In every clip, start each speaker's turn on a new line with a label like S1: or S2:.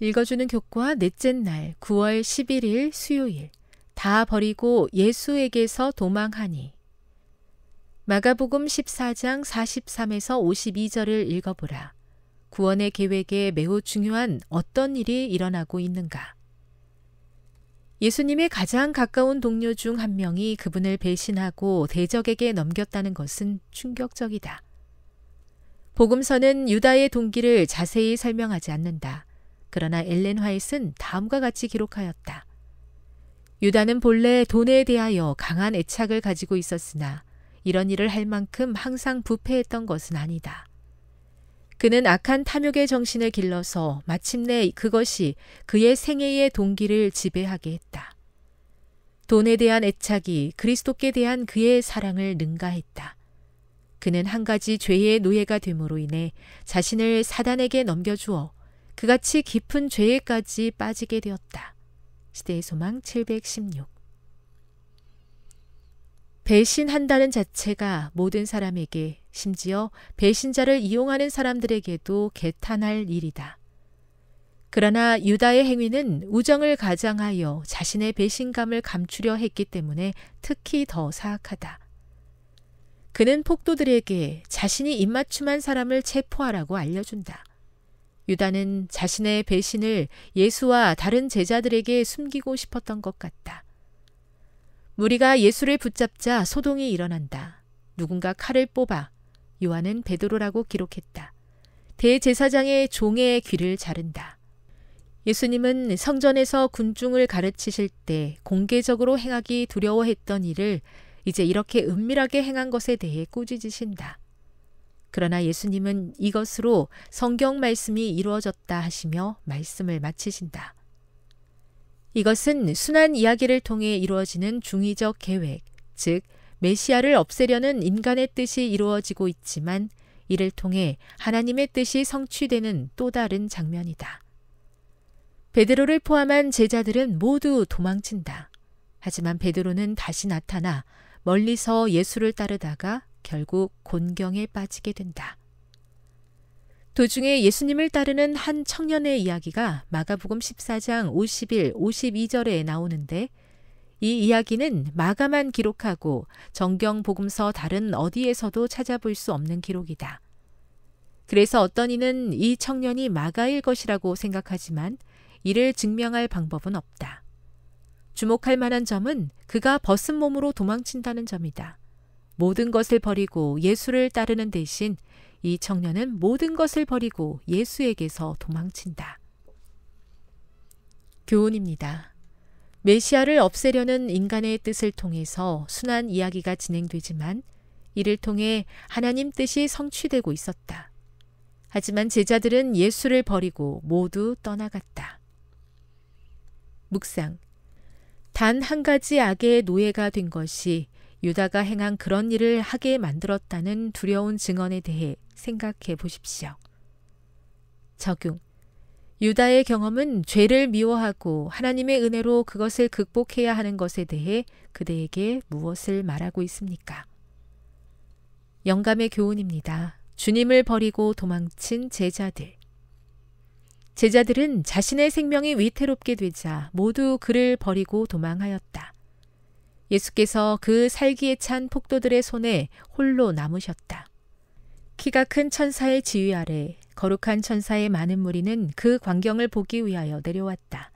S1: 읽어주는 교과 넷째 날 9월 11일 수요일. 다 버리고 예수에게서 도망하니. 마가복음 14장 43에서 52절을 읽어보라. 구원의 계획에 매우 중요한 어떤 일이 일어나고 있는가. 예수님의 가장 가까운 동료 중 한 명이 그분을 배신하고 대적에게 넘겼다는 것은 충격적이다. 복음서는 유다의 동기를 자세히 설명하지 않는다. 그러나 엘렌 화이트는 다음과 같이 기록하였다. 유다는 본래 돈에 대하여 강한 애착을 가지고 있었으나 이런 일을 할 만큼 항상 부패했던 것은 아니다. 그는 악한 탐욕의 정신을 길러서 마침내 그것이 그의 생애의 동기를 지배하게 했다. 돈에 대한 애착이 그리스도께 대한 그의 사랑을 능가했다. 그는 한 가지 죄의 노예가 됨으로 인해 자신을 사단에게 넘겨주어 그같이 깊은 죄에까지 빠지게 되었다. 시대의 소망 716. 배신한다는 자체가 모든 사람에게, 심지어 배신자를 이용하는 사람들에게도 개탄할 일이다. 그러나 유다의 행위는 우정을 가장하여 자신의 배신감을 감추려 했기 때문에 특히 더 사악하다. 그는 폭도들에게 자신이 입맞춤한 사람을 체포하라고 알려준다. 유다는 자신의 배신을 예수와 다른 제자들에게 숨기고 싶었던 것 같다. 무리가 예수를 붙잡자 소동이 일어난다. 누군가 칼을 뽑아 요한은 베드로라고 기록했다. 대제사장의 종의 귀를 자른다. 예수님은 성전에서 군중을 가르치실 때 공개적으로 행하기 두려워했던 일을 이제 이렇게 은밀하게 행한 것에 대해 꾸짖으신다. 그러나 예수님은 이것으로 성경 말씀이 이루어졌다 하시며 말씀을 마치신다. 이것은 순환 이야기를 통해 이루어지는 중의적 계획, 즉 메시아를 없애려는 인간의 뜻이 이루어지고 있지만 이를 통해 하나님의 뜻이 성취되는 또 다른 장면이다. 베드로를 포함한 제자들은 모두 도망친다. 하지만 베드로는 다시 나타나 멀리서 예수를 따르다가 결국 곤경에 빠지게 된다. 도중에 예수님을 따르는 한 청년의 이야기가 마가복음 14장 51, 52절에 나오는데 이 이야기는 마가만 기록하고 정경 복음서 다른 어디에서도 찾아볼 수 없는 기록이다. 그래서 어떤 이는 이 청년이 마가일 것이라고 생각하지만 이를 증명할 방법은 없다. 주목할 만한 점은 그가 벗은 몸으로 도망친다는 점이다. 모든 것을 버리고 예수를 따르는 대신 이 청년은 모든 것을 버리고 예수에게서 도망친다. 교훈입니다. 메시아를 없애려는 인간의 뜻을 통해서 순환 이야기가 진행되지만 이를 통해 하나님 뜻이 성취되고 있었다. 하지만 제자들은 예수를 버리고 모두 떠나갔다. 묵상. 단 한 가지 악의 노예가 된 것이 유다가 행한 그런 일을 하게 만들었다는 두려운 증언에 대해 생각해 보십시오. 적용. 유다의 경험은 죄를 미워하고 하나님의 은혜로 그것을 극복해야 하는 것에 대해 그대에게 무엇을 말하고 있습니까? 영감의 교훈입니다. 주님을 버리고 도망친 제자들. 제자들은 자신의 생명이 위태롭게 되자 모두 그를 버리고 도망하였다. 예수께서 그 살기에 찬 폭도들의 손에 홀로 남으셨다. 키가 큰 천사의 지휘 아래 거룩한 천사의 많은 무리는 그 광경을 보기 위하여 내려왔다.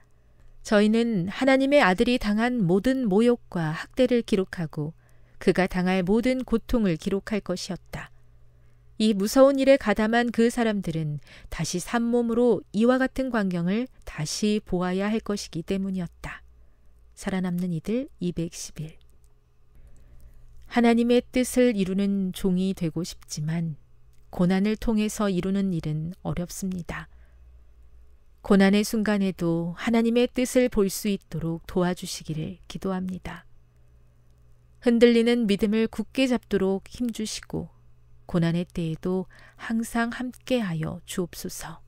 S1: 저희는 하나님의 아들이 당한 모든 모욕과 학대를 기록하고 그가 당할 모든 고통을 기록할 것이었다. 이 무서운 일에 가담한 그 사람들은 다시 산몸으로 이와 같은 광경을 다시 보아야 할 것이기 때문이었다. 살아남는 이들 211. 하나님의 뜻을 이루는 종이 되고 싶지만 고난을 통해서 이루는 일은 어렵습니다. 고난의 순간에도 하나님의 뜻을 볼 수 있도록 도와주시기를 기도합니다. 흔들리는 믿음을 굳게 잡도록 힘주시고 고난의 때에도 항상 함께하여 주옵소서.